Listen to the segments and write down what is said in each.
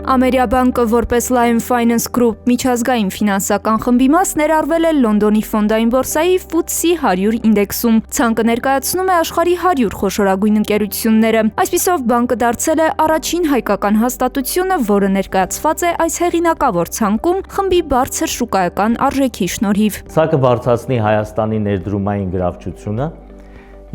Ամերիաբանկը որպես Lion Finance Group միջազգային ֆինանսական խմբի մաս ներառվել է Լոնդոնի ֆոնդային բորսայի FTSE 100 ինդեքսում։ Ցանկը ներկայացնում է աշխարհի 100 խոշորագույն ընկերությունները։ Այսպիսով բանկը դարձել է առաջին հայկական հաստատությունը, որը ներկայացված է այս հեղինակավոր ցանկում խմբի բարձր շուկայական արժեքի շնորհիվ։ Սա կբարձրացնի Հայաստանի ներդրումային գրավչությունը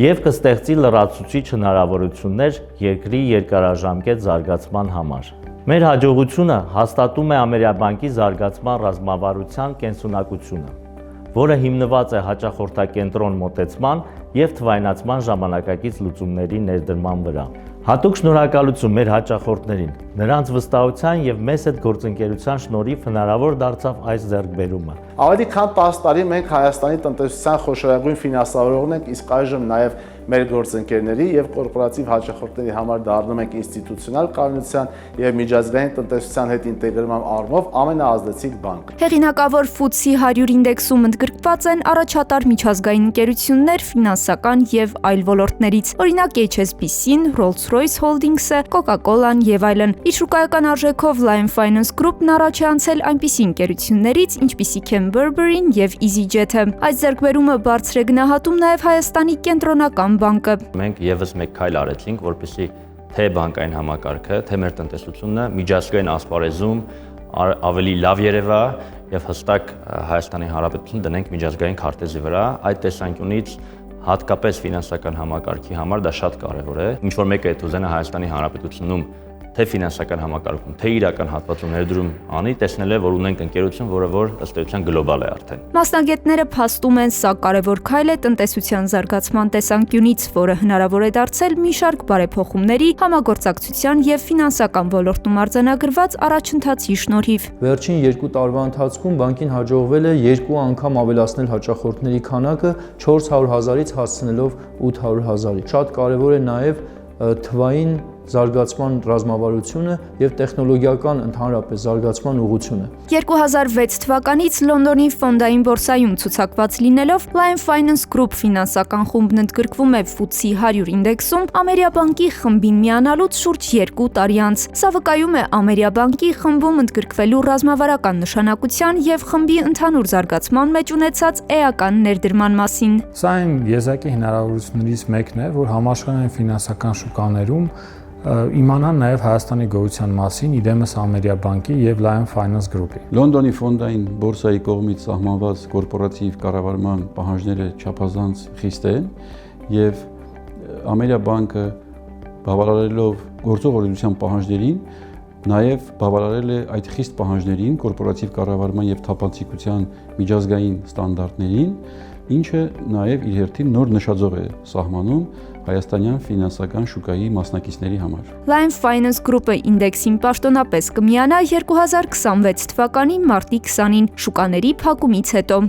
և կստեղծի լրացուցիչ հնարավորություններ երկրի երկարաժամկետ զարգացման համար։ Մեր հաջողությունը հաստատում է Ամերիաբանկի զարգացման ռազմավարության կենսունակությունը, որը հիմնված է հաճախորդակենտրոն մոտեցման և թվայնացման ժամանակակից լուծումների ներդրման վրա։ Հատուկ շնորհակալություն մեր հաճախորդներին, նրանց վստահության և մեզ հետ գործընկերության շնորհիվ հնարավոր դարձավ այս ձեռքբերումը։ Ավելի քան 10 տարի մենք Հայաստանի տնտեսության խոշորագույն ֆինանսավորողն ենք, իսկ այժմ նաև մեր գործընկերների և կորպորատիվ հաճախորդների համար դառնում ենք ինստիտուցիոնալ կայունության և միջազգային տնտեսության հետ ինտեգրման առումով ամենաազդեցիկ բանկը։ Հեղինակավոր FTSE 100 ինդեքսում ընդգրկված են առաջատար միջազգային ընկերություններ ֆինանսական և այլ ոլորտներից, օրինակ HSBC-ն, Rolls-Royce Holdings-ը, Coca-Cola-ն և այլն։ Իր շուկայական արժեքով Lion Finance Group-ն առաջ է անցել այնպիսի ընկերություններից, ինչպիսիք են Burberry-ն և EasyJet-ը։ Այս ձեռքբերումը բարձր է գնահատում նաև Հայաստանի կենտրոնական բանկը։ Մենք եւս մեկ քայլ արեցինք, որպեսզի թե բանկային համակարգը, թե մեր տնտեսությունը միջազգային ասպարեզում ավելի լավ երևա եւ հստակ Հայաստանի Հանրապետություն դնենք միջազգային քարտեզի վրա։ Այդ տեսանկյունից հատկապես ֆինանսական համակարգի համար դա շատ կարեւոր է։ Ինչ որ մեկը այդ ուզենա Հայաստանի Հանրապետությունում թե ֆինանսական համակարգում, թե իրական հատվածում ներդրում անի, տեսնել է, որ ունենք ընկերություն, որը որ ըստ էության գլոբալ է արդեն։ Մասնագետները փաստում են, սա կարևոր քայլ է տնտեսության զարգացման տեսանկյունից, որը հնարավոր է դարձել մի շարք բարեփոխումների, համագործակցության եւ ֆինանսական ոլորտում արձանագրված առաջընթացի շնորհիվ։ Վերջին 2 տարվա ընթացքում բանկին հաջողվել է 2 անգամ ավելացնել հաճախորդների քանակը 400,000-ից հասցնելով 800,000-ի։ Շատ կարևոր է նաեւ թվային զարգացման ռազմավարությունը եւ տեխնոլոգիական ընդհանրապես զարգացման ուղղությունը։ 2006 թվականից Լոնդոնի ֆոնդային բորսայում ցուցակված լինելով Lion Finance Group ֆինանսական խումբն ընդգրկվում է FTSE 100 ինդեքսում Ամերիաբանկի խմբին միանալուց շուրջ 2 տարի անց։ Սա վկայում է Ամերիաբանկի խմբում ընդգրկվելու ռազմավարական նշանակության եւ խմբի ընդհանուր զարգացման մեջ ունեցած էական ներդրման մասին։ Սա այն եզակի հնարավորություններից մեկն է, որ համաշխարհային ֆինանսական շուկաներում իմանան նաև Հայաստանի գոյության մասին իդեմս Ամերիաբանկի եւ Lion Finance Group-ի։ Լոնդոնի ֆոնդային բորսայի կողմից սահմանված կորպորատիվ կառավարման պահանջները չափազանց խիստ են եւ Ամերիաբանկը բավարարելով գործող օրենսդրության պահանջներին նաև բավարարել է այդ խիստ պահանջներին կորպորատիվ կառավարման եւ թափանցիկության միջազգային ստանդարտներին, ինչը նաև իր հերթին նոր նշաձող է սահմանում հայաստանյան ֆինանսական շուկայի մասնակիցների համար։ Lion Finance Group-ը ինդեքսին պաշտոնապես կմիանա 2026 թվականի մարտի 20-ին շուկաների փակումից հետո։